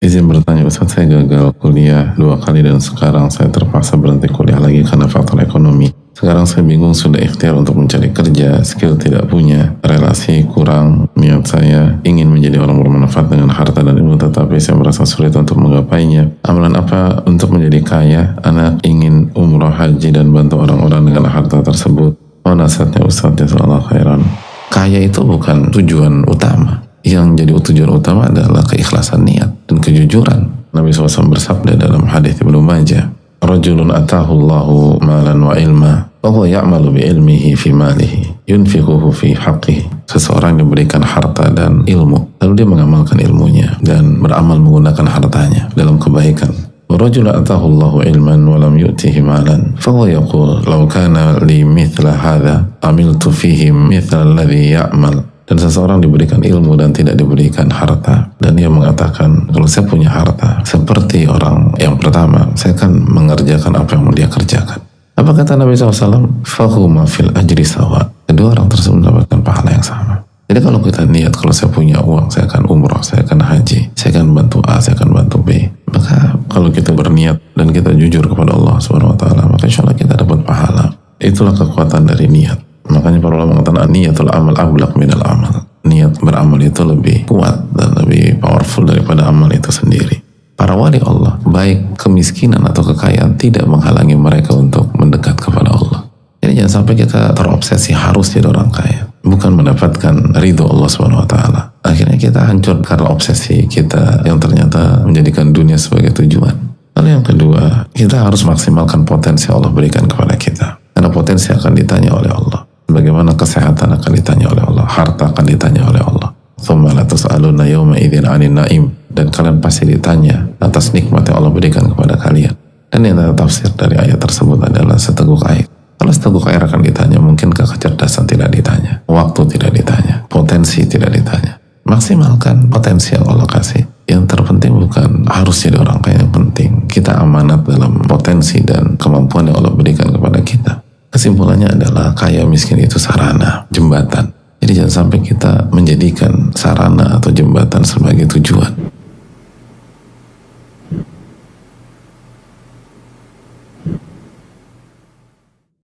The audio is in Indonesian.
Izin bertanya Ustaz, saya gagal kuliah 2 kali dan sekarang saya terpaksa berhenti kuliah lagi karena faktor ekonomi. Sekarang saya bingung, sudah ikhtiar untuk mencari kerja, skill tidak punya, relasi kurang, niat saya ingin menjadi orang bermanfaat dengan harta dan ilmu, tetapi saya merasa sulit untuk menggapainya. Amalan apa untuk menjadi kaya? Anak ingin umroh, haji, dan bantu orang-orang dengan harta tersebut. Oh, nasihatnya Ustaz, jazakallahu khairan. Kaya itu bukan tujuan utama. Yang jadi tujuan utama adalah keikhlasan niat dan kejujuran. Nabi SAW bersabda dalam hadits Ibnu Majah, "Rajulun atahu Allahu malan wa ilma, wa huwa ya'malu bi ilmihi fi malihi, yunfiquhu fi haqqihi." Seseorang diberikan harta dan ilmu, lalu dia mengamalkan ilmunya dan beramal menggunakan hartanya dalam kebaikan. "Rajulun atahu Allahu ilman wa lam yu'tihi malan, fa huwa yaqul law kana li mithla hadha amiltu fihi mithla alladhi ya'mal." Dan seseorang diberikan ilmu dan tidak diberikan harta, dan dia mengatakan, kalau saya punya harta seperti orang yang pertama, saya akan mengerjakan apa yang dia kerjakan. Apa kata Nabi SAW? Fahuma fil ajri sawa. Kedua orang tersebut mendapatkan pahala yang sama. Jadi kalau kita niat, kalau saya punya uang, saya akan umroh, saya akan haji, saya akan bantu A, saya akan bantu B. Maka kalau kita berniat dan kita jujur kepada Allah SWT, maka insya Allah kita dapat pahala. Itulah kekuatan dari niat. Makanya para ulama mengatakan niatul amal ablaq minal amal. Niat beramal itu lebih kuat dan lebih powerful daripada amal itu sendiri. Para wali Allah, baik kemiskinan atau kekayaan, tidak menghalangi mereka untuk mendekat kepada Allah. Jadi jangan sampai kita terobsesi harus jadi orang kaya, bukan mendapatkan ridho Allah SWT. Akhirnya kita hancur karena obsesi kita yang ternyata menjadikan dunia sebagai tujuan. Lalu yang kedua, kita harus maksimalkan potensi Allah berikan kepada kita. Karena potensi akan ditanya oleh Allah. Bagaimana kesehatan akan ditanya oleh Allah, harta akan ditanya oleh Allah. Tsumma la tus'aluna yawma idzin 'anil na'im. Dan kalian pasti ditanya atas nikmat yang Allah berikan kepada kalian. Dan yang tafsir dari ayat tersebut adalah seteguk air. Kalau seteguk air akan ditanya, mungkinkah kecerdasan tidak ditanya, waktu tidak ditanya, potensi tidak ditanya. Maksimalkan potensi yang Allah kasih. Yang terpenting bukan harus jadi orang kaya, yang penting kita amanat dalam potensi dan kemampuan yang Allah berikan kepada kita. Kesimpulannya adalah kaya miskin itu sarana, jembatan. Jadi jangan sampai kita menjadikan sarana atau jembatan sebagai tujuan.